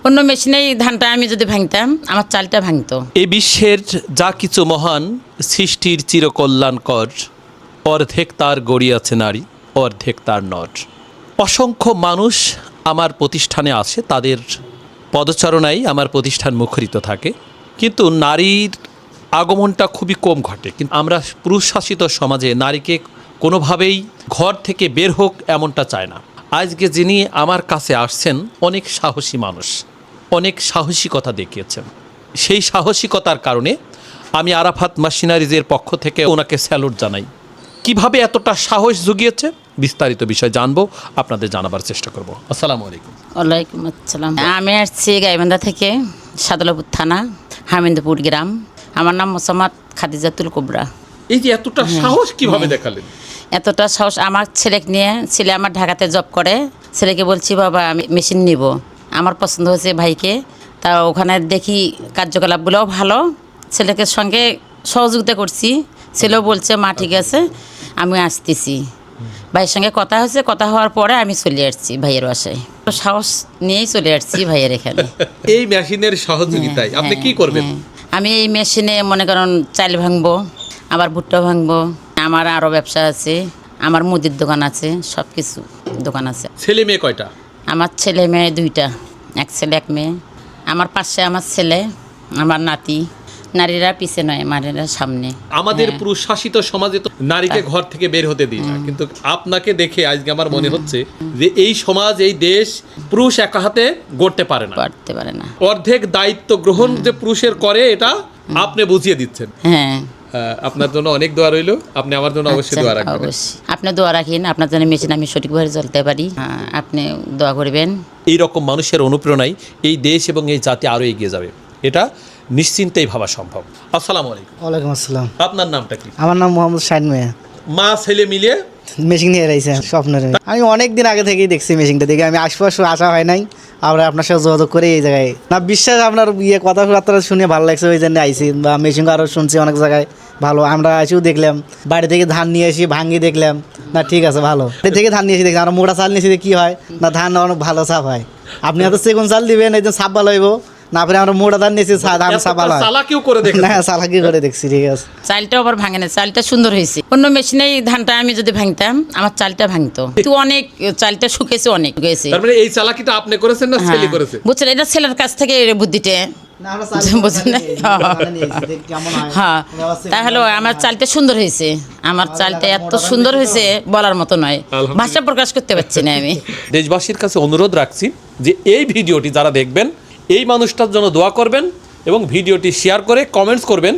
অন্য মেশিনেই ধানটা আমি যদি ভাঙতাম আমার চালটা ভাঙতো। এই বিশ্বের যা কিছু মহান সৃষ্টির চিরকল্যাণকর, অর্ধেক তার গড়িয়াছে নারী, অর্ধেক তার নর। অসংখ্য মানুষ আমার প্রতিষ্ঠানে আসে, তাদের পদচারণায় আমার প্রতিষ্ঠান মুখরিত থাকে, কিন্তু নারীর আগমনটা খুবই কম ঘটে। কিন্তু আমরা পুরুষ শাসিত সমাজে নারীকে কোনোভাবেই ঘর থেকে বের হোক এমনটা চায় না। আজকে যিনি আমার কাছে আসছেন অনেক সাহসী মানুষ, অনেক সাহসিকতা দেখিয়েছেন। সেই সাহসিকতার কারণে আমি আরাফাত মেশিনারিজের পক্ষ থেকে ওনাকে স্যালুট জানাই। কিভাবে এতটা সাহস জুগিয়েছে বিস্তারিত বিষয় জানবো, আপনাদের জানাবার চেষ্টা করব। আসসালামু আলাইকুম। ওয়ালাইকুম আসসালাম। আমি আসছি গাইবান্ধা থেকে, সাদুল্লাপুর থানা, হামিদপুর গ্রাম। আমার নাম মোসাম্মদ খাদিজাতুল কুবরা। এই যে এতটা সাহস কিভাবে দেখালেন? এতটা সাহস আমার ছেলেকে নিয়ে, ছেলে আমার ঢাকাতে জব করে, ছেলেকে বলছি বাবা আমি মেশিন নিব। আমার পছন্দ হয়েছে ভাইকে, তা ওখানে দেখি কার্যকলাপগুলোও ভালো, ছেলেকে সঙ্গে সহযোগিতা করছি। ছেলেও বলছে মা ঠিক আছে আমি আসতেছি। ভাইয়ের সঙ্গে কথা হয়েছে, কথা হওয়ার পরে আমি চলে আসছি ভাইয়ের বাসায়। তো সাহস নিয়েই চলে আসছি ভাইয়ের এখানে। এই মেশিনের সহযোগিতায় আপনি কি করবেন? আমি এই মেশিনে মনে করেন চাল ভাঙবো, আবার ভুট্টা ভাঙবো। আমার আরও ব্যবসা আছে, আমার মুদির দোকান আছে, সব কিছু দোকান আছে। ছেলে মেয়ে কয়টা? আমার ছেলে মেয়ে দুইটা, এক ছেলে এক মেয়ে। আমার পাশে আমার ছেলে, আমার নাতি। নারীরা পিছে নয়, নারীরা সামনে। আমাদের পুরুষ শাসিত সমাজে তো নারীকে ঘর থেকে বের হতে দিই না, কিন্তু আপনাকে দেখে আজকে আমার মনে হচ্ছে যে এই সমাজ, এই দেশ পুরুষ একা হাতে গড়তে পারে না, পারতে পারে না। অর্ধেক দায়িত্ব গ্রহণ যে পুরুষের করে এটা আপনি বুঝিয়ে দিচ্ছেন। হ্যাঁ, আপনার জন্য অনেক দোয়া রইল, আপনি আমার জন্য অবশ্যই দোয়া রাখবেন। অবশ্যই আপনি দোয়া রাখেন, আপনার জন্য মেশিন আমি সঠিকভাবে চলতে পারি। হ্যাঁ, আপনি দোয়া করবেন। এই রকম মানুষের অনুপ্রেরণায় এই দেশ এবং এই জাতি আরও এগিয়ে যাবে, এটা নিশ্চিন্তেই ভাবা সম্ভব। আসসালামু আলাইকুম। ওয়ালাইকুম আসসালাম। আপনার নামটা কি? আমার নাম মোহাম্মদ শাহিন মিয়া। মা ছেলে মিলিয়ে মেশিন নিয়ে রয়েছে স্বপ্নের। আমি অনেক দিন আগে থেকেই দেখছি মেশিনটা দেখে, আমি আশপাশে আসা হয় নাই, আমরা আপনার সাথে যোগাযোগ করে এই জায়গায় না বিশ্বাস আপনার কথাবার্তা শুনে ভালো লাগছে, ওই জন্য আইসি। বা মেশিন আরও শুনছি অনেক জায়গায় ভালো, আমরা আসিও দেখলাম, বাড়ি থেকে ধান নিয়ে এসে ভাঙিয়ে দেখলাম, না ঠিক আছে ভালো। বাড়ি থেকে ধান নিয়ে এসে দেখলাম, আমরা মোটা চাল নিয়েছি কি হয় না, ধান অনেক ভালো চাপ হয়। আপনি হয়তো সেগুন চাল দিবেন, এই চাপ ভালো হইব না, পরে আমরা মোটা ধান নিয়েছি ধান চাপ ভালো হয় না, চালাকি করে দেখছি। ঠিক আছে, চালটাও আবার ভাঙে না, চালটা সুন্দর হয়েছে। অন্য মেশিনেই ধানটা আমি যদি ভাঙতাম আমার চালটা ভাঙতো, কিন্তু অনেক চালটা শুকেছে, অনেক শুকেছে। তার মানে এই চালাকিটা আপনি করেছেন না ছেলে করেছে? বুঝছেন, এটা ছেলের কাছ থেকে বুদ্ধিটা বুঝছেন না? হ্যাঁ, তাহলে আমার চালটা সুন্দর হয়েছে, আমার চালটা এত সুন্দর হয়েছে বলার মতো নয়, ভাষা প্রকাশ করতে পারছি না আমি। দেশবাসীর কাছে অনুরোধ রাখছি যে এই ভিডিওটি যারা দেখবেন এই মানুষটার জন্য দোয়া করবেন এবং ভিডিওটি শেয়ার করে কমেন্টস করবেন।